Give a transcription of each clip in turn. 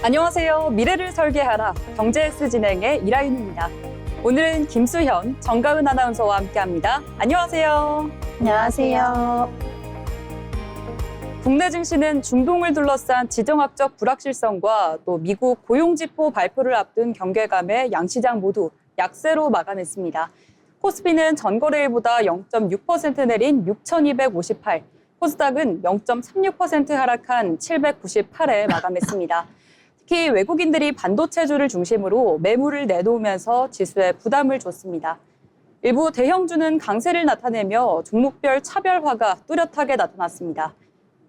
안녕하세요. 미래를 설계하라 경제S 진행의 이라윤입니다. 오늘은 김수현, 정가은 아나운서와 함께합니다. 안녕하세요. 안녕하세요. 국내 증시는 중동을 둘러싼 지정학적 불확실성과 또 미국 고용지표 발표를 앞둔 경계감에 양시장 모두 약세로 마감했습니다. 코스피는 전거래일보다 0.6% 내린 6,258, 코스닥은 0.36% 하락한 798에 마감했습니다. 특히 외국인들이 반도체주를 중심으로 매물을 내놓으면서 지수에 부담을 줬습니다. 일부 대형주는 강세를 나타내며 종목별 차별화가 뚜렷하게 나타났습니다.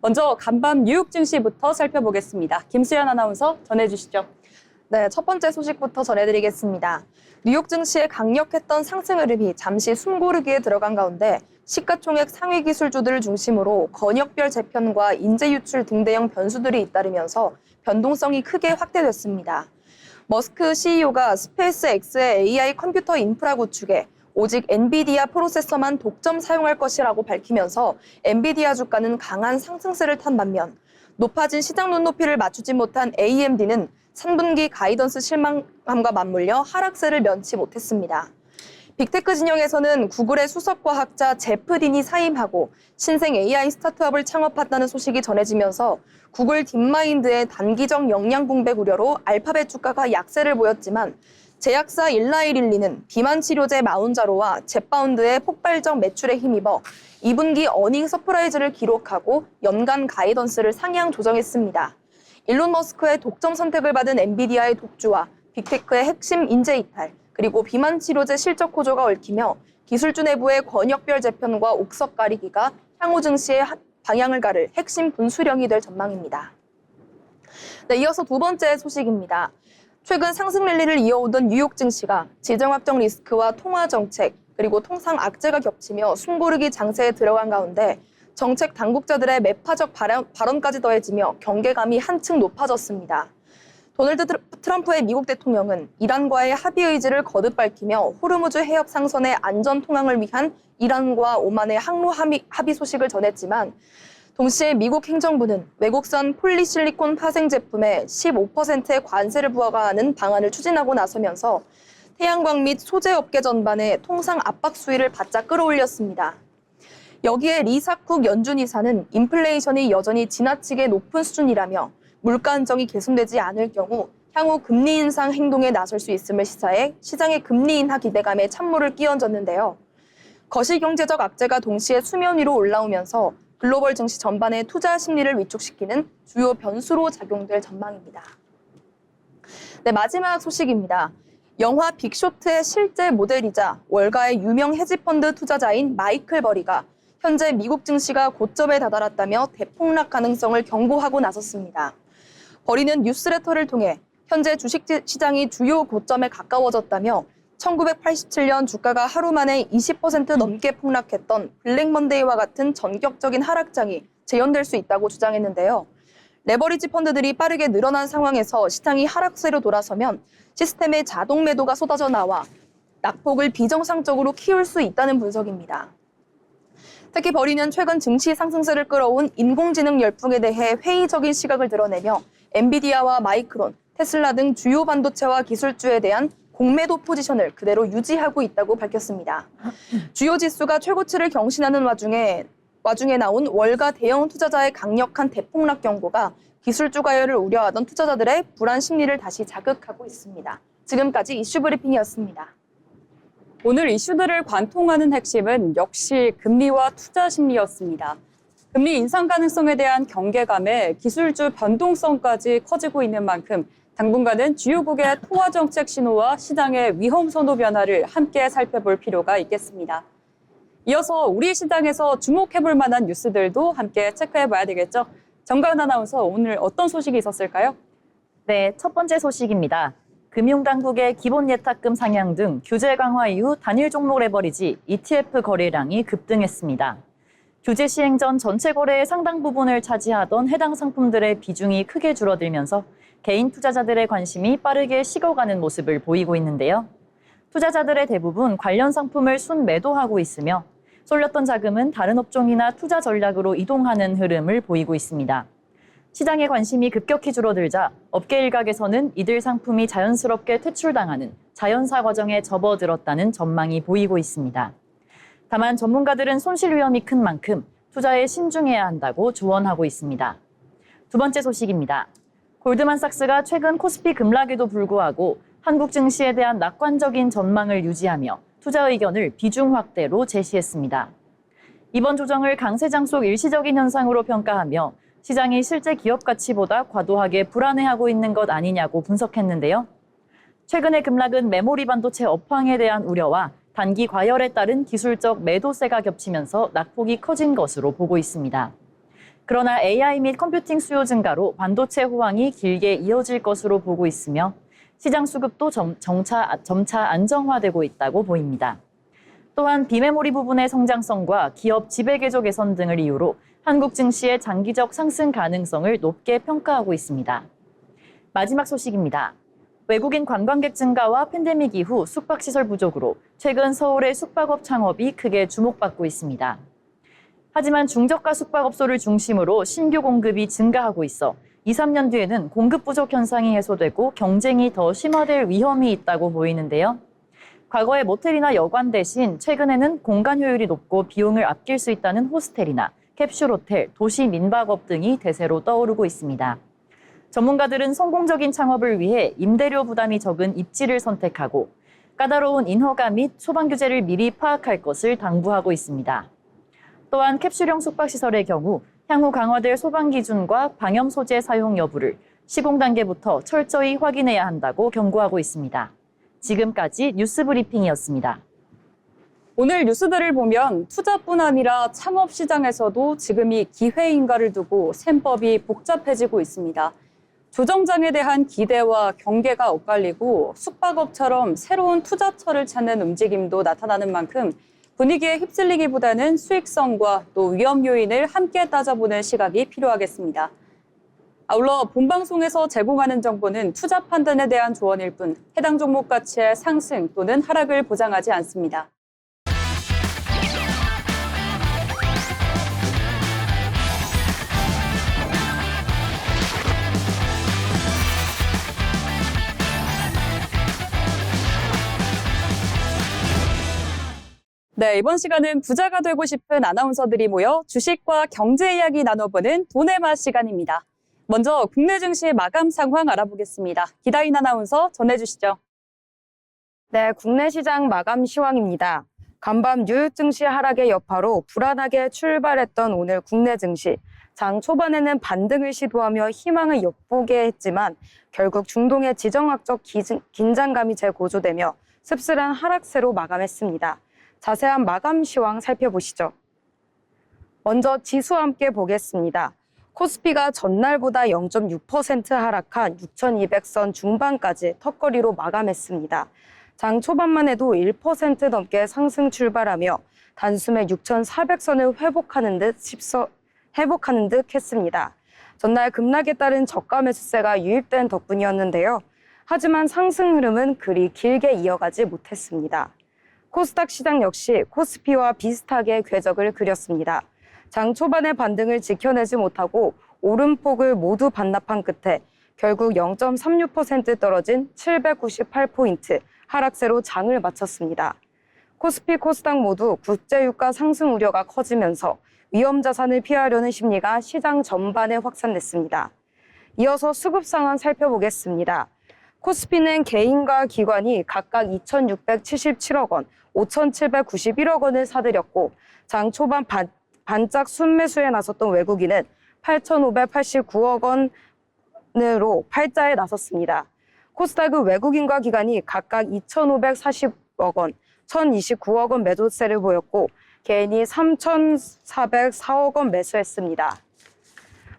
먼저 간밤 뉴욕 증시부터 살펴보겠습니다. 김수현 아나운서 전해주시죠. 네, 첫 번째 소식부터 전해드리겠습니다. 뉴욕 증시의 강력했던 상승 흐름이 잠시 숨고르기에 들어간 가운데 시가총액 상위 기술주들을 중심으로 권역별 재편과 인재 유출 등 대형 변수들이 잇따르면서 변동성이 크게 확대됐습니다. 머스크 CEO가 스페이스X의 AI 컴퓨터 인프라 구축에 오직 엔비디아 프로세서만 독점 사용할 것이라고 밝히면서 엔비디아 주가는 강한 상승세를 탄 반면 높아진 시장 눈높이를 맞추지 못한 AMD는 3분기 가이던스 실망함과 맞물려 하락세를 면치 못했습니다. 빅테크 진영에서는 구글의 수석과학자 제프 딘이 사임하고 신생 AI 스타트업을 창업한다는 소식이 전해지면서 구글 딥마인드의 단기적 역량 공백 우려로 알파벳 주가가 약세를 보였지만 제약사 일라이릴리는 비만 치료제 마운자로와 젯바운드의 폭발적 매출에 힘입어 2분기 어닝 서프라이즈를 기록하고 연간 가이던스를 상향 조정했습니다. 일론 머스크의 독점 선택을 받은 엔비디아의 독주와 빅테크의 핵심 인재 이탈, 그리고 비만 치료제 실적 호조가 얽히며 기술주 내부의 권역별 재편과 옥석 가리기가 향후 증시의 방향을 가를 핵심 분수령이 될 전망입니다. 네, 이어서 두 번째 소식입니다. 최근 상승 랠리를 이어오던 뉴욕 증시가 지정학적 리스크와 통화 정책, 그리고 통상 악재가 겹치며 숨고르기 장세에 들어간 가운데 정책 당국자들의 매파적 발언까지 더해지며 경계감이 한층 높아졌습니다. 도널드 트럼프의 미국 대통령은 이란과의 합의 의지를 거듭 밝히며 호르무즈 해협 상선의 안전 통항을 위한 이란과 오만의 항로 합의 소식을 전했지만 동시에 미국 행정부는 외국산 폴리실리콘 파생 제품에 15%의 관세를 부과하는 방안을 추진하고 나서면서 태양광 및 소재 업계 전반에 통상 압박 수위를 바짝 끌어올렸습니다. 여기에 리사쿡 연준 이사는 인플레이션이 여전히 지나치게 높은 수준이라며 물가 안정이 개선되지 않을 경우 향후 금리 인상 행동에 나설 수 있음을 시사해 시장의 금리 인하 기대감에 찬물을 끼얹었는데요. 거시경제적 악재가 동시에 수면 위로 올라오면서 글로벌 증시 전반의 투자 심리를 위축시키는 주요 변수로 작용될 전망입니다. 네, 마지막 소식입니다. 영화 빅쇼트의 실제 모델이자 월가의 유명 헤지펀드 투자자인 마이클 버리가 현재 미국 증시가 고점에 다다랐다며 대폭락 가능성을 경고하고 나섰습니다. 버리는 뉴스레터를 통해 현재 주식시장이 주요 고점에 가까워졌다며 1987년 주가가 하루 만에 20% 넘게 폭락했던 블랙먼데이와 같은 전격적인 하락장이 재현될 수 있다고 주장했는데요. 레버리지 펀드들이 빠르게 늘어난 상황에서 시장이 하락세로 돌아서면 시스템에 자동 매도가 쏟아져 나와 낙폭을 비정상적으로 키울 수 있다는 분석입니다. 특히 버리는 최근 증시 상승세를 끌어온 인공지능 열풍에 대해 회의적인 시각을 드러내며 엔비디아와 마이크론, 테슬라 등 주요 반도체와 기술주에 대한 공매도 포지션을 그대로 유지하고 있다고 밝혔습니다. 주요 지수가 최고치를 경신하는 와중에 나온 월가 대형 투자자의 강력한 대폭락 경고가 기술주 가열을 우려하던 투자자들의 불안 심리를 다시 자극하고 있습니다. 지금까지 이슈 브리핑이었습니다. 오늘 이슈들을 관통하는 핵심은 역시 금리와 투자 심리였습니다. 금리 인상 가능성에 대한 경계감에 기술주 변동성까지 커지고 있는 만큼 당분간은 주요국의 통화 정책 신호와 시장의 위험 선호 변화를 함께 살펴볼 필요가 있겠습니다. 이어서 우리 시장에서 주목해볼 만한 뉴스들도 함께 체크해봐야 되겠죠. 정가은 아나운서, 오늘 어떤 소식이 있었을까요? 네, 첫 번째 소식입니다. 금융당국의 기본 예탁금 상향 등 규제 강화 이후 단일 종목 레버리지 ETF 거래량이 급등했습니다. 규제 시행 전 전체 거래의 상당 부분을 차지하던 해당 상품들의 비중이 크게 줄어들면서 개인 투자자들의 관심이 빠르게 식어가는 모습을 보이고 있는데요. 투자자들의 대부분 관련 상품을 순매도하고 있으며 쏠렸던 자금은 다른 업종이나 투자 전략으로 이동하는 흐름을 보이고 있습니다. 시장의 관심이 급격히 줄어들자 업계 일각에서는 이들 상품이 자연스럽게 퇴출당하는 자연사 과정에 접어들었다는 전망이 보이고 있습니다. 다만 전문가들은 손실 위험이 큰 만큼 투자에 신중해야 한다고 조언하고 있습니다. 두 번째 소식입니다. 골드만삭스가 최근 코스피 급락에도 불구하고 한국 증시에 대한 낙관적인 전망을 유지하며 투자 의견을 비중 확대로 제시했습니다. 이번 조정을 강세장 속 일시적인 현상으로 평가하며 시장이 실제 기업 가치보다 과도하게 불안해하고 있는 것 아니냐고 분석했는데요. 최근의 급락은 메모리 반도체 업황에 대한 우려와 단기 과열에 따른 기술적 매도세가 겹치면서 낙폭이 커진 것으로 보고 있습니다. 그러나 AI 및 컴퓨팅 수요 증가로 반도체 호황이 길게 이어질 것으로 보고 있으며 시장 수급도 점차 안정화되고 있다고 보입니다. 또한 비메모리 부분의 성장성과 기업 지배계조 개선 등을 이유로 한국 증시의 장기적 상승 가능성을 높게 평가하고 있습니다. 마지막 소식입니다. 외국인 관광객 증가와 팬데믹 이후 숙박시설 부족으로 최근 서울의 숙박업 창업이 크게 주목받고 있습니다. 하지만 중저가 숙박업소를 중심으로 신규 공급이 증가하고 있어 2, 3년 뒤에는 공급 부족 현상이 해소되고 경쟁이 더 심화될 위험이 있다고 보이는데요. 과거에 모텔이나 여관 대신 최근에는 공간 효율이 높고 비용을 아낄 수 있다는 호스텔이나 캡슐 호텔, 도시 민박업 등이 대세로 떠오르고 있습니다. 전문가들은 성공적인 창업을 위해 임대료 부담이 적은 입지를 선택하고 까다로운 인허가 및 소방 규제를 미리 파악할 것을 당부하고 있습니다. 또한 캡슐형 숙박시설의 경우 향후 강화될 소방 기준과 방염 소재 사용 여부를 시공 단계부터 철저히 확인해야 한다고 경고하고 있습니다. 지금까지 뉴스 브리핑이었습니다. 오늘 뉴스들을 보면 투자뿐 아니라 창업 시장에서도 지금이 기회인가를 두고 셈법이 복잡해지고 있습니다. 조정장에 대한 기대와 경계가 엇갈리고 숙박업처럼 새로운 투자처를 찾는 움직임도 나타나는 만큼 분위기에 휩쓸리기보다는 수익성과 또 위험 요인을 함께 따져보는 시각이 필요하겠습니다. 아울러 본방송에서 제공하는 정보는 투자 판단에 대한 조언일 뿐 해당 종목 가치의 상승 또는 하락을 보장하지 않습니다. 네, 이번 시간은 부자가 되고 싶은 아나운서들이 모여 주식과 경제 이야기 나눠보는 돈의 맛 시간입니다. 먼저 국내 증시 마감 상황 알아보겠습니다. 기다인 아나운서 전해주시죠. 네, 국내 시장 마감 시황입니다. 간밤 뉴욕 증시 하락의 여파로 불안하게 출발했던 오늘 국내 증시. 장 초반에는 반등을 시도하며 희망을 엿보게 했지만 결국 중동의 지정학적 긴장감이 재고조되며 씁쓸한 하락세로 마감했습니다. 자세한 마감 시황 살펴보시죠. 먼저 지수와 함께 보겠습니다. 코스피가 전날보다 0.6% 하락한 6,200선 중반까지 턱걸이로 마감했습니다. 장 초반만 해도 1% 넘게 상승 출발하며 단숨에 6,400선을 회복하는 듯 했습니다. 전날 급락에 따른 저가 매수세가 유입된 덕분이었는데요. 하지만 상승 흐름은 그리 길게 이어가지 못했습니다. 코스닥 시장 역시 코스피와 비슷하게 궤적을 그렸습니다. 장 초반의 반등을 지켜내지 못하고 오름폭을 모두 반납한 끝에 결국 0.36% 떨어진 798포인트 하락세로 장을 마쳤습니다. 코스피, 코스닥 모두 국제유가 상승 우려가 커지면서 위험 자산을 피하려는 심리가 시장 전반에 확산됐습니다. 이어서 수급 상황 살펴보겠습니다. 코스피는 개인과 기관이 각각 2,677억 원, 5,791억 원을 사들였고 장 초반 반짝 순매수에 나섰던 외국인은 8,589억 원으로 팔자에 나섰습니다. 코스닥은 외국인과 기관이 각각 2,540억 원, 1,029억 원 매도세를 보였고 개인이 3,404억 원 매수했습니다.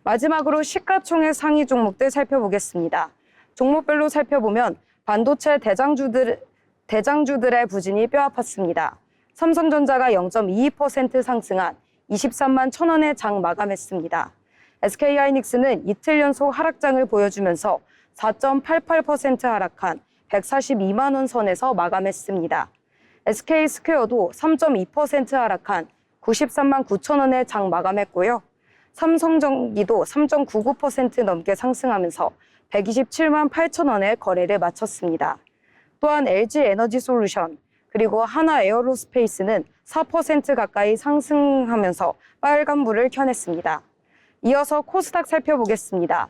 마지막으로 시가총액 상위 종목들 살펴보겠습니다. 종목별로 살펴보면 반도체 대장주들의 부진이 뼈아팠습니다. 삼성전자가 0.22% 상승한 23만 1,000원에 장 마감했습니다. SK하이닉스는 이틀 연속 하락장을 보여주면서 4.88% 하락한 142만 원 선에서 마감했습니다. SK스퀘어도 3.2% 하락한 93만 9천 원에 장 마감했고요. 삼성전기도 3.99% 넘게 상승하면서 127만 8천 원에 거래를 마쳤습니다. 또한 LG에너지솔루션 그리고 하나에어로스페이스는 4% 가까이 상승하면서 빨간불을 켜냈습니다. 이어서 코스닥 살펴보겠습니다.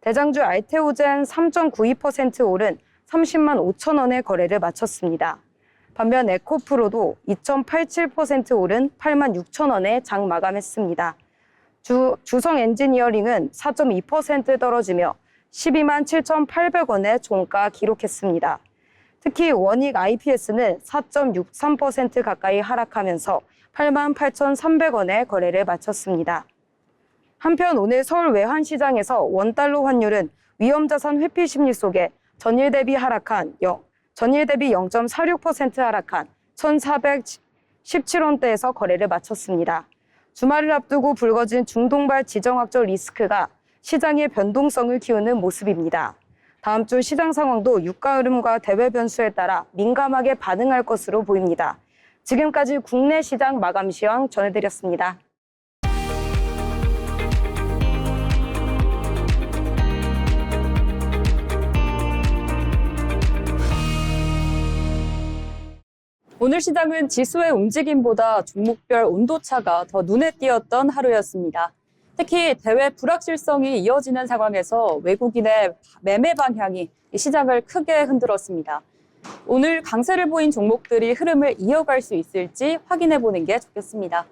대장주 알테오젠 3.92% 오른 30만 5천 원의 거래를 마쳤습니다. 반면 에코프로도 2.87% 오른 8만 6천 원에 장 마감했습니다. 주성 엔지니어링은 4.2% 떨어지며 12만 7,800원의 종가 기록했습니다. 특히 원익 IPS는 4.63% 가까이 하락하면서 8만 8,300원의 거래를 마쳤습니다. 한편 오늘 서울 외환시장에서 원달러 환율은 위험자산 회피 심리 속에 전일 대비 0.46% 하락한 1,417원대에서 거래를 마쳤습니다. 주말을 앞두고 불거진 중동발 지정학적 리스크가 시장의 변동성을 키우는 모습입니다. 다음 주 시장 상황도 유가 흐름과 대외 변수에 따라 민감하게 반응할 것으로 보입니다. 지금까지 국내 시장 마감 시황 전해드렸습니다. 오늘 시장은 지수의 움직임보다 종목별 온도차가 더 눈에 띄었던 하루였습니다. 특히 대외 불확실성이 이어지는 상황에서 외국인의 매매 방향이 시장을 크게 흔들었습니다. 오늘 강세를 보인 종목들이 흐름을 이어갈 수 있을지 확인해 보는 게 좋겠습니다.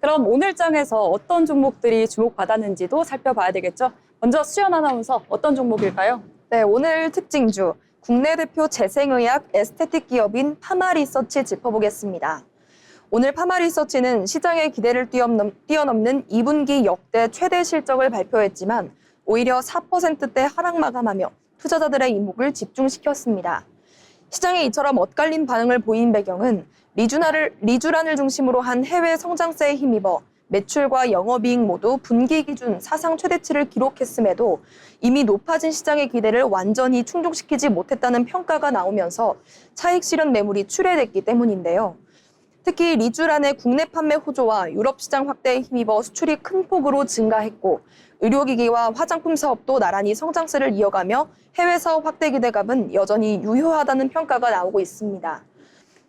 그럼 오늘 장에서 어떤 종목들이 주목받았는지도 살펴봐야 되겠죠? 먼저 수연 아나운서, 어떤 종목일까요? 네, 오늘 특징주 국내 대표 재생의학 에스테틱 기업인 파마리서치 짚어보겠습니다. 오늘 파마리서치는 시장의 기대를 뛰어넘는 2분기 역대 최대 실적을 발표했지만 오히려 4%대 하락 마감하며 투자자들의 이목을 집중시켰습니다. 시장에 이처럼 엇갈린 반응을 보인 배경은 리주란을 중심으로 한 해외 성장세에 힘입어 매출과 영업이익 모두 분기 기준 사상 최대치를 기록했음에도 이미 높아진 시장의 기대를 완전히 충족시키지 못했다는 평가가 나오면서 차익 실현 매물이 출회됐기 때문인데요. 특히 리주란의 국내 판매 호조와 유럽 시장 확대에 힘입어 수출이 큰 폭으로 증가했고 의료기기와 화장품 사업도 나란히 성장세를 이어가며 해외 사업 확대 기대감은 여전히 유효하다는 평가가 나오고 있습니다.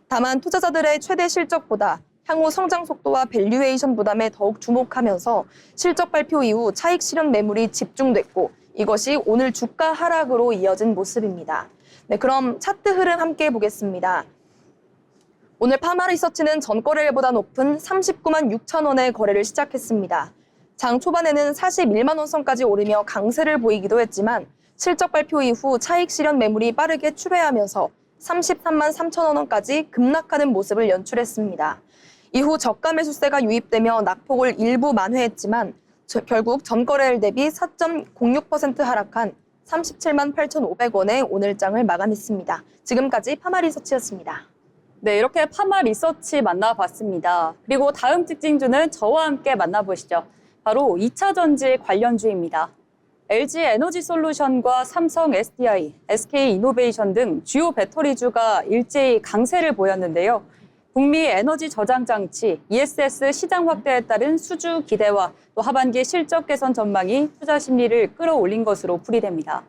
다만 투자자들의 최대 실적보다 향후 성장 속도와 밸류에이션 부담에 더욱 주목하면서 실적 발표 이후 차익 실현 매물이 집중됐고 이것이 오늘 주가 하락으로 이어진 모습입니다. 네, 그럼 차트 흐름 함께 보겠습니다. 오늘 파마리서치는 전거래일보다 높은 39만 6천 원의 거래를 시작했습니다. 장 초반에는 41만 원 선까지 오르며 강세를 보이기도 했지만 실적 발표 이후 차익 실현 매물이 빠르게 출회하면서 33만 3천 원까지 급락하는 모습을 연출했습니다. 이후 저가 매수세가 유입되며 낙폭을 일부 만회했지만 결국 전거래일 대비 4.06% 하락한 37만 8,500원에 오늘 장을 마감했습니다. 지금까지 파마리서치였습니다. 네, 이렇게 파마리서치 만나봤습니다. 그리고 다음 특징주는 저와 함께 만나보시죠. 바로 2차 전지 관련주입니다. LG에너지솔루션과 삼성 SDI, SK이노베이션 등 주요 배터리주가 일제히 강세를 보였는데요. 북미 에너지 저장 장치, ESS 시장 확대에 따른 수주 기대와 또 하반기 실적 개선 전망이 투자 심리를 끌어올린 것으로 풀이됩니다.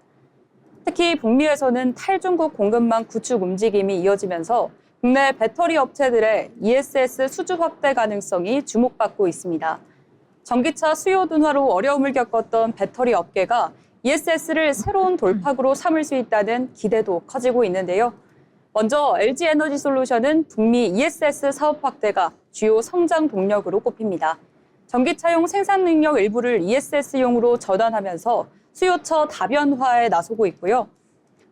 특히 북미에서는 탈중국 공급망 구축 움직임이 이어지면서 국내 배터리 업체들의 ESS 수주 확대 가능성이 주목받고 있습니다. 전기차 수요 둔화로 어려움을 겪었던 배터리 업계가 ESS를 새로운 돌파구로 삼을 수 있다는 기대도 커지고 있는데요. 먼저 LG에너지솔루션은 북미 ESS 사업 확대가 주요 성장 동력으로 꼽힙니다. 전기차용 생산 능력 일부를 ESS용으로 전환하면서 수요처 다변화에 나서고 있고요.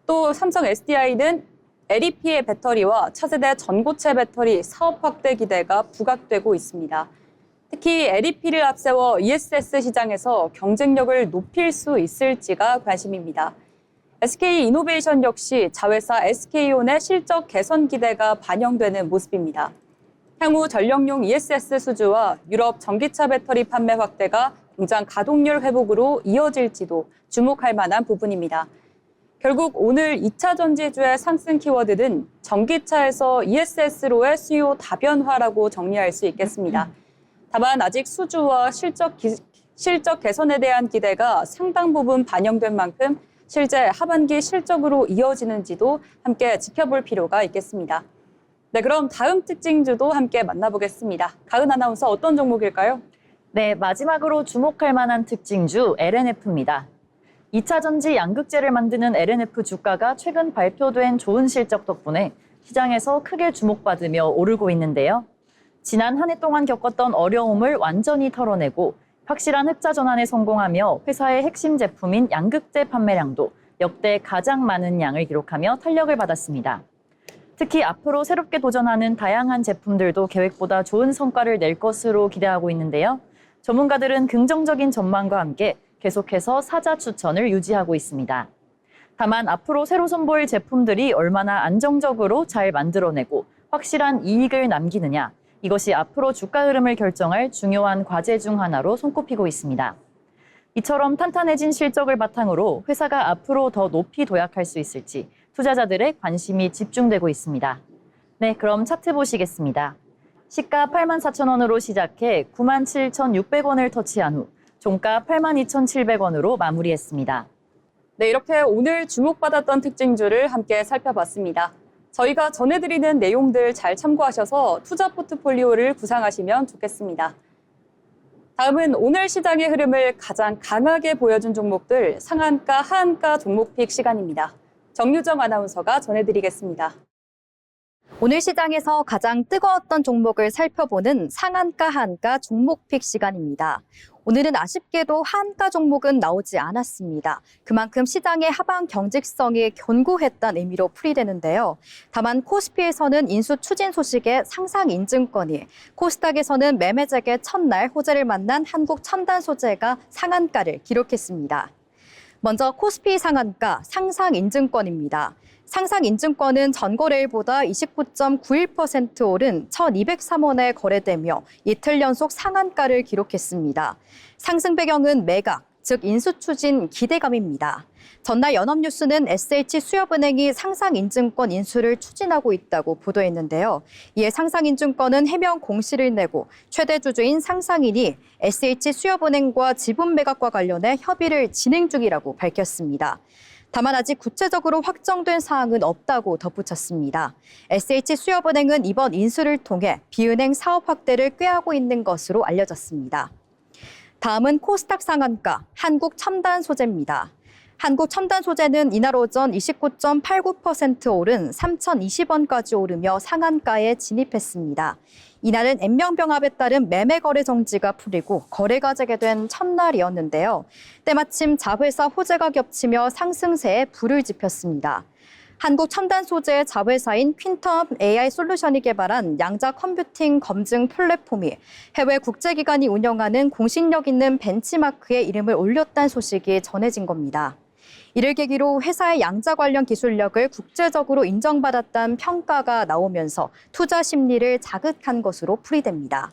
또 삼성 SDI는 LEP의 배터리와 차세대 전고체 배터리 사업 확대 기대가 부각되고 있습니다. 특히 LEP를 앞세워 ESS 시장에서 경쟁력을 높일 수 있을지가 관심입니다. SK이노베이션 역시 자회사 SK온의 실적 개선 기대가 반영되는 모습입니다. 향후 전력용 ESS 수주와 유럽 전기차 배터리 판매 확대가 공장 가동률 회복으로 이어질지도 주목할 만한 부분입니다. 결국 오늘 2차 전지주의 상승 키워드는 전기차에서 ESS로의 수요 다변화라고 정리할 수 있겠습니다. 다만 아직 수주와 실적 실적 개선에 대한 기대가 상당 부분 반영된 만큼 실제 하반기 실적으로 이어지는지도 함께 지켜볼 필요가 있겠습니다. 네, 그럼 다음 특징주도 함께 만나보겠습니다. 가은 아나운서 어떤 종목일까요? 네, 마지막으로 주목할 만한 특징주 LNF입니다. 2차 전지 양극재를 만드는 LNF 주가가 최근 발표된 좋은 실적 덕분에 시장에서 크게 주목받으며 오르고 있는데요. 지난 한 해 동안 겪었던 어려움을 완전히 털어내고 확실한 흑자 전환에 성공하며 회사의 핵심 제품인 양극재 판매량도 역대 가장 많은 양을 기록하며 탄력을 받았습니다. 특히 앞으로 새롭게 도전하는 다양한 제품들도 계획보다 좋은 성과를 낼 것으로 기대하고 있는데요. 전문가들은 긍정적인 전망과 함께 계속해서 사자 추천을 유지하고 있습니다. 다만 앞으로 새로 선보일 제품들이 얼마나 안정적으로 잘 만들어내고 확실한 이익을 남기느냐, 이것이 앞으로 주가 흐름을 결정할 중요한 과제 중 하나로 손꼽히고 있습니다. 이처럼 탄탄해진 실적을 바탕으로 회사가 앞으로 더 높이 도약할 수 있을지 투자자들의 관심이 집중되고 있습니다. 네, 그럼 차트 보시겠습니다. 시가 84,000원으로 시작해 97,600원을 터치한 후 종가 82,700원으로 마무리했습니다. 네, 이렇게 오늘 주목받았던 특징주를 함께 살펴봤습니다. 저희가 전해드리는 내용들 잘 참고하셔서 투자 포트폴리오를 구상하시면 좋겠습니다. 다음은 오늘 시장의 흐름을 가장 강하게 보여준 종목들 상한가, 하한가 종목픽 시간입니다. 정유정 아나운서가 전해드리겠습니다. 오늘 시장에서 가장 뜨거웠던 종목을 살펴보는 상한가, 하한가 종목픽 시간입니다. 오늘은 아쉽게도 하한가 종목은 나오지 않았습니다. 그만큼 시장의 하방 경직성이 견고했다는 의미로 풀이되는데요. 다만 코스피에서는 인수 추진 소식에 상상 인증권이, 코스닥에서는 매매잭의 첫날 호재를 만난 한국첨단소재가 상한가를 기록했습니다. 먼저 코스피 상한가 상상 인증권입니다. 상상 인증권은 전거래일보다 29.91% 오른 1,203원에 거래되며 이틀 연속 상한가를 기록했습니다. 상승 배경은 매각, 즉 인수 추진 기대감입니다. 전날 연합뉴스는 SH수협은행이 상상인증권 인수를 추진하고 있다고 보도했는데요. 이에 상상인증권은 해명 공시를 내고 최대 주주인 상상인이 SH수협은행과 지분 매각과 관련해 협의를 진행 중이라고 밝혔습니다. 다만 아직 구체적으로 확정된 사항은 없다고 덧붙였습니다. SH수협은행은 이번 인수를 통해 비은행 사업 확대를 꾀하고 있는 것으로 알려졌습니다. 다음은 코스닥 상한가, 한국첨단소재입니다. 한국첨단소재는 이날 오전 29.89% 오른 3,020원까지 오르며 상한가에 진입했습니다. 이날은 N명병합에 따른 매매 거래 정지가 풀리고 거래가 재개된 첫날이었는데요. 때마침 자회사 호재가 겹치며 상승세에 불을 지폈습니다. 한국첨단소재의 자회사인 퀸텀 AI 솔루션이 개발한 양자 컴퓨팅 검증 플랫폼이 해외 국제기관이 운영하는 공신력 있는 벤치마크에 이름을 올렸다는 소식이 전해진 겁니다. 이를 계기로 회사의 양자 관련 기술력을 국제적으로 인정받았다는 평가가 나오면서 투자 심리를 자극한 것으로 풀이됩니다.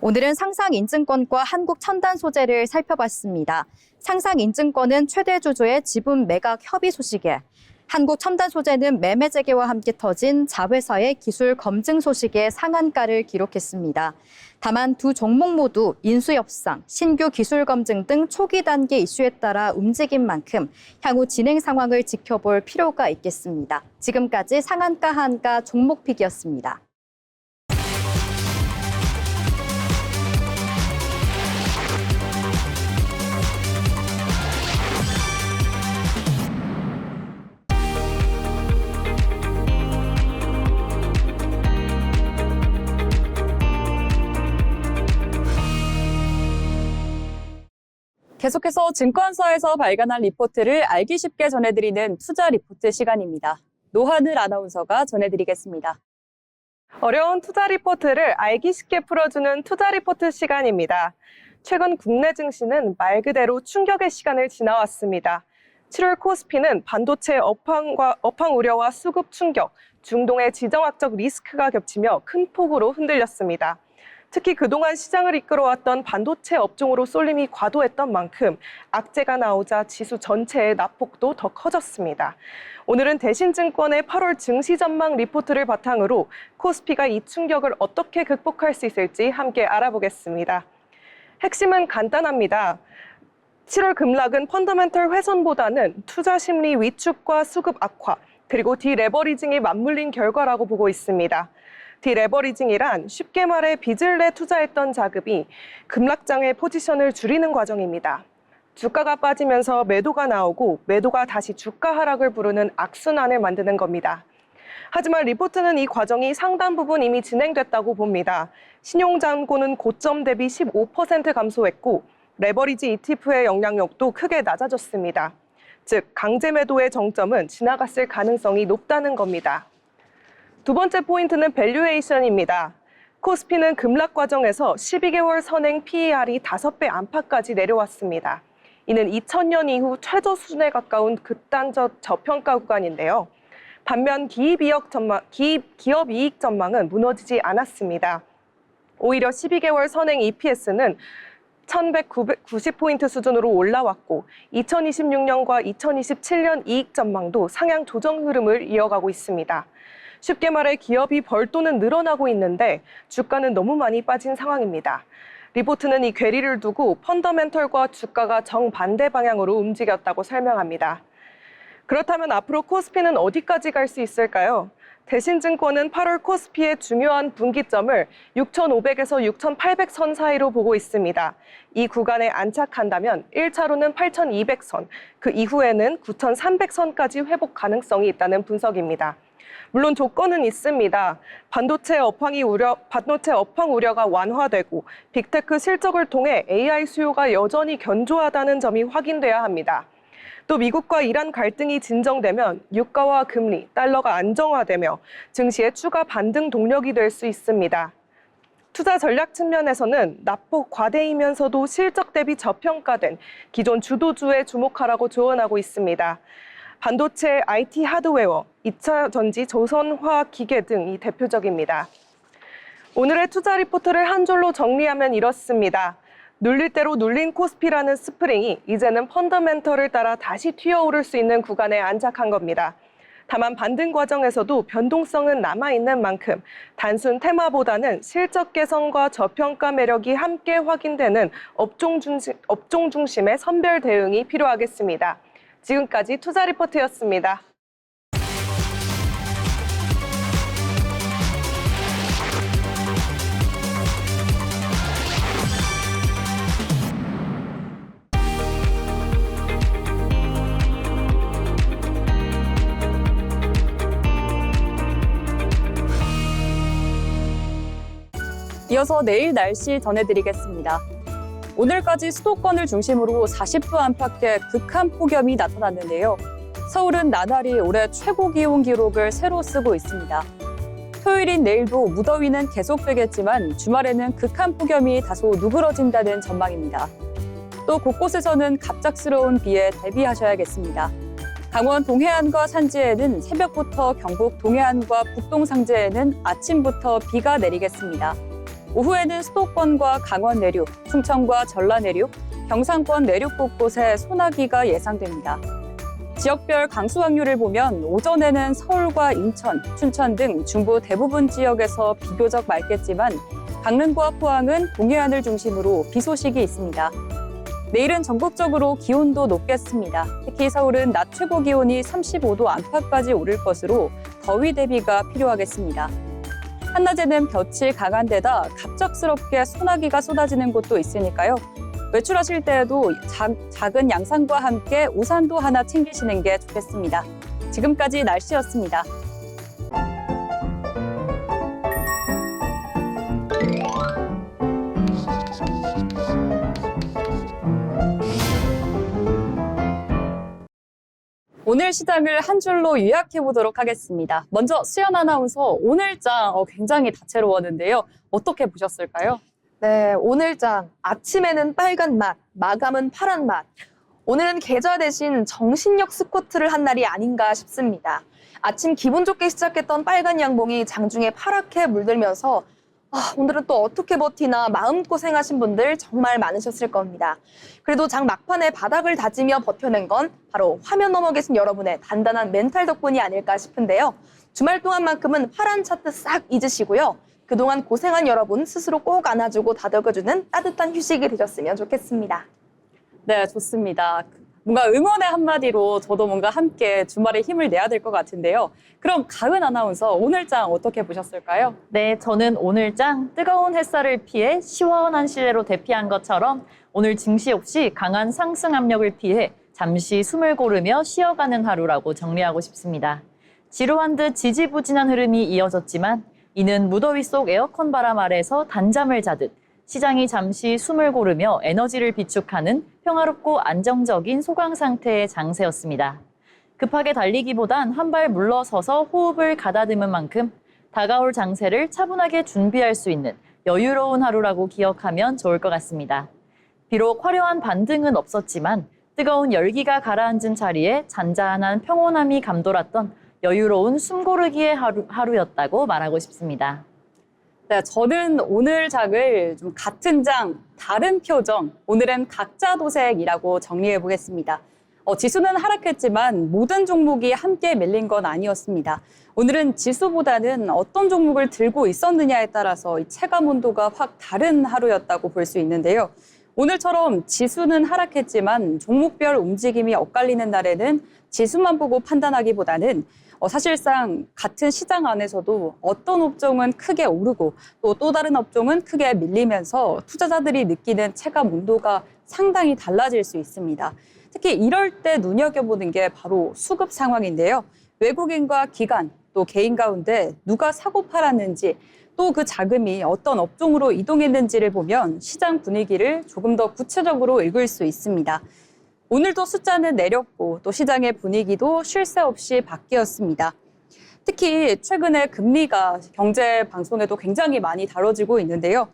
오늘은 상상인증권과 한국첨단소재를 살펴봤습니다. 상상인증권은 최대 주주의 지분 매각 협의 소식에, 한국첨단소재는 매매 재개와 함께 터진 자회사의 기술 검증 소식에 상한가를 기록했습니다. 다만 두 종목 모두 인수 협상, 신규 기술 검증 등 초기 단계 이슈에 따라 움직인 만큼 향후 진행 상황을 지켜볼 필요가 있겠습니다. 지금까지 상한가, 하한가 종목픽이었습니다. 계속해서 증권사에서 발간한 리포트를 알기 쉽게 전해드리는 투자 리포트 시간입니다. 노하늘 아나운서가 전해드리겠습니다. 어려운 투자 리포트를 알기 쉽게 풀어주는 투자 리포트 시간입니다. 최근 국내 증시는 말 그대로 충격의 시간을 지나왔습니다. 7월 코스피는 반도체 업황 우려와 수급 충격, 중동의 지정학적 리스크가 겹치며 큰 폭으로 흔들렸습니다. 특히 그동안 시장을 이끌어왔던 반도체 업종으로 쏠림이 과도했던 만큼 악재가 나오자 지수 전체의 낙폭도 더 커졌습니다. 오늘은 대신증권의 8월 증시 전망 리포트를 바탕으로 코스피가 이 충격을 어떻게 극복할 수 있을지 함께 알아보겠습니다. 핵심은 간단합니다. 7월 급락은 펀더멘털 훼손보다는 투자 심리 위축과 수급 악화, 그리고 디레버리징이 맞물린 결과라고 보고 있습니다. 디레버리징이란 쉽게 말해 빚을 내 투자했던 자금이 급락장의 포지션을 줄이는 과정입니다. 주가가 빠지면서 매도가 나오고 매도가 다시 주가 하락을 부르는 악순환을 만드는 겁니다. 하지만 리포트는 이 과정이 상당 부분 이미 진행됐다고 봅니다. 신용잔고는 고점 대비 15% 감소했고 레버리지 ETF의 영향력도 크게 낮아졌습니다. 즉, 강제 매도의 정점은 지나갔을 가능성이 높다는 겁니다. 두 번째 포인트는 밸류에이션입니다. 코스피는 급락 과정에서 12개월 선행 PER이 5배 안팎까지 내려왔습니다. 이는 2000년 이후 최저 수준에 가까운 극단적 저평가 구간인데요. 반면 기업 이익 전망은 무너지지 않았습니다. 오히려 12개월 선행 EPS는 1190포인트 수준으로 올라왔고 2026년과 2027년 이익 전망도 상향 조정 흐름을 이어가고 있습니다. 쉽게 말해 기업이 벌돈은 늘어나고 있는데 주가는 너무 많이 빠진 상황입니다. 리포트는 이 괴리를 두고 펀더멘털과 주가가 정반대 방향으로 움직였다고 설명합니다. 그렇다면 앞으로 코스피는 어디까지 갈 수 있을까요? 대신증권은 8월 코스피의 중요한 분기점을 6,500에서 6,800선 사이로 보고 있습니다. 이 구간에 안착한다면 1차로는 8,200선, 그 이후에는 9,300선까지 회복 가능성이 있다는 분석입니다. 물론 조건은 있습니다. 반도체 업황 우려가 완화되고 빅테크 실적을 통해 AI 수요가 여전히 견조하다는 점이 확인돼야 합니다. 또 미국과 이란 갈등이 진정되면 유가와 금리, 달러가 안정화되며 증시의 추가 반등 동력이 될 수 있습니다. 투자 전략 측면에서는 낙폭 과대이면서도 실적 대비 저평가된 기존 주도주에 주목하라고 조언하고 있습니다. 반도체, IT 하드웨어, 2차 전지, 조선화학기계 등이 대표적입니다. 오늘의 투자 리포트를 한 줄로 정리하면 이렇습니다. 눌릴 대로 눌린 코스피라는 스프링이 이제는 펀더멘털을 따라 다시 튀어오를 수 있는 구간에 안착한 겁니다. 다만 반등 과정에서도 변동성은 남아있는 만큼 단순 테마보다는 실적 개선과 저평가 매력이 함께 확인되는 업종 중심의 선별 대응이 필요하겠습니다. 지금까지 투자 리포트였습니다. 이어서 내일 날씨 전해드리겠습니다. 오늘까지 수도권을 중심으로 40도 안팎의 극한 폭염이 나타났는데요. 서울은 나날이 올해 최고 기온 기록을 새로 쓰고 있습니다. 토요일인 내일도 무더위는 계속되겠지만 주말에는 극한 폭염이 다소 누그러진다는 전망입니다. 또 곳곳에서는 갑작스러운 비에 대비하셔야겠습니다. 강원 동해안과 산지에는 새벽부터 경북 동해안과 북동 상지에는 아침부터 비가 내리겠습니다. 오후에는 수도권과 강원 내륙, 충청과 전라 내륙, 경상권 내륙 곳곳에 소나기가 예상됩니다. 지역별 강수 확률을 보면 오전에는 서울과 인천, 춘천 등 중부 대부분 지역에서 비교적 맑겠지만 강릉과 포항은 동해안을 중심으로 비 소식이 있습니다. 내일은 전국적으로 기온도 높겠습니다. 특히 서울은 낮 최고 기온이 35도 안팎까지 오를 것으로 더위 대비가 필요하겠습니다. 한낮에는 볕이 강한 데다 갑작스럽게 소나기가 쏟아지는 곳도 있으니까요. 외출하실 때에도 작은 양산과 함께 우산도 하나 챙기시는 게 좋겠습니다. 지금까지 날씨였습니다. 오늘 시장을 한 줄로 요약해 보도록 하겠습니다. 먼저 수연 아나운서, 오늘장 굉장히 다채로웠는데요. 어떻게 보셨을까요? 네, 오늘장 아침에는 빨간 맛, 마감은 파란 맛. 오늘은 계좌 대신 정신력 스쿼트를 한 날이 아닌가 싶습니다. 아침 기분 좋게 시작했던 빨간 양봉이 장중에 파랗게 물들면서 오늘은 또 어떻게 버티나 마음고생하신 분들 정말 많으셨을 겁니다. 그래도 장 막판에 바닥을 다지며 버텨낸 건 바로 화면 너머 계신 여러분의 단단한 멘탈 덕분이 아닐까 싶은데요. 주말 동안만큼은 파란 차트 싹 잊으시고요. 그동안 고생한 여러분 스스로 꼭 안아주고 다독여주는 따뜻한 휴식이 되셨으면 좋겠습니다. 네, 좋습니다. 뭔가 응원의 한마디로 저도 뭔가 함께 주말에 힘을 내야 될 것 같은데요. 그럼 가은 아나운서 오늘장 어떻게 보셨을까요? 네, 저는 오늘장 뜨거운 햇살을 피해 시원한 실내로 대피한 것처럼 오늘 증시 역시 강한 상승 압력을 피해 잠시 숨을 고르며 쉬어가는 하루라고 정리하고 싶습니다. 지루한 듯 지지부진한 흐름이 이어졌지만 이는 무더위 속 에어컨 바람 아래서 단잠을 자듯 시장이 잠시 숨을 고르며 에너지를 비축하는 평화롭고 안정적인 소강 상태의 장세였습니다. 급하게 달리기보단 한 발 물러서서 호흡을 가다듬은 만큼 다가올 장세를 차분하게 준비할 수 있는 여유로운 하루라고 기억하면 좋을 것 같습니다. 비록 화려한 반등은 없었지만 뜨거운 열기가 가라앉은 자리에 잔잔한 평온함이 감돌았던 여유로운 숨고르기의 하루였다고 말하고 싶습니다. 네, 저는 오늘 장을 좀 같은 장, 다른 표정, 오늘은 각자 도생이라고 정리해 보겠습니다. 지수는 하락했지만 모든 종목이 함께 밀린 건 아니었습니다. 오늘은 지수보다는 어떤 종목을 들고 있었느냐에 따라서 이 체감 온도가 확 다른 하루였다고 볼 수 있는데요. 오늘처럼 지수는 하락했지만 종목별 움직임이 엇갈리는 날에는 지수만 보고 판단하기보다는 사실상 같은 시장 안에서도 어떤 업종은 크게 오르고 또 다른 업종은 크게 밀리면서 투자자들이 느끼는 체감 온도가 상당히 달라질 수 있습니다. 특히 이럴 때 눈여겨보는 게 바로 수급 상황인데요. 외국인과 기관 또 개인 가운데 누가 사고 팔았는지 또 그 자금이 어떤 업종으로 이동했는지를 보면 시장 분위기를 조금 더 구체적으로 읽을 수 있습니다. 오늘도 숫자는 내렸고 또 시장의 분위기도 쉴 새 없이 바뀌었습니다. 특히 최근에 금리가 경제 방송에도 굉장히 많이 다뤄지고 있는데요.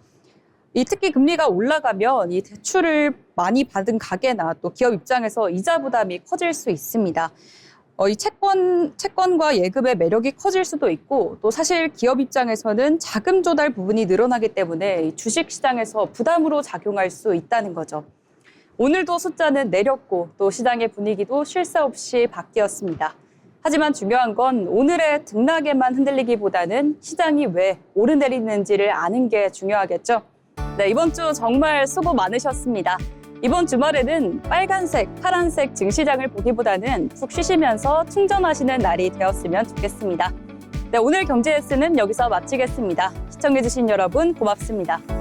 특히 금리가 올라가면 이 대출을 많이 받은 가게나 또 기업 입장에서 이자 부담이 커질 수 있습니다. 이 채권과 예금의 매력이 커질 수도 있고 또 사실 기업 입장에서는 자금 조달 부분이 늘어나기 때문에 주식 시장에서 부담으로 작용할 수 있다는 거죠. 오늘도 숫자는 내렸고 또 시장의 분위기도 쉴 새 없이 바뀌었습니다. 하지만 중요한 건 오늘의 등락에만 흔들리기보다는 시장이 왜 오르내리는지를 아는 게 중요하겠죠. 네, 이번 주 정말 수고 많으셨습니다. 이번 주말에는 빨간색, 파란색 증시장을 보기보다는 푹 쉬시면서 충전하시는 날이 되었으면 좋겠습니다. 네, 오늘 경제에스는 여기서 마치겠습니다. 시청해주신 여러분 고맙습니다.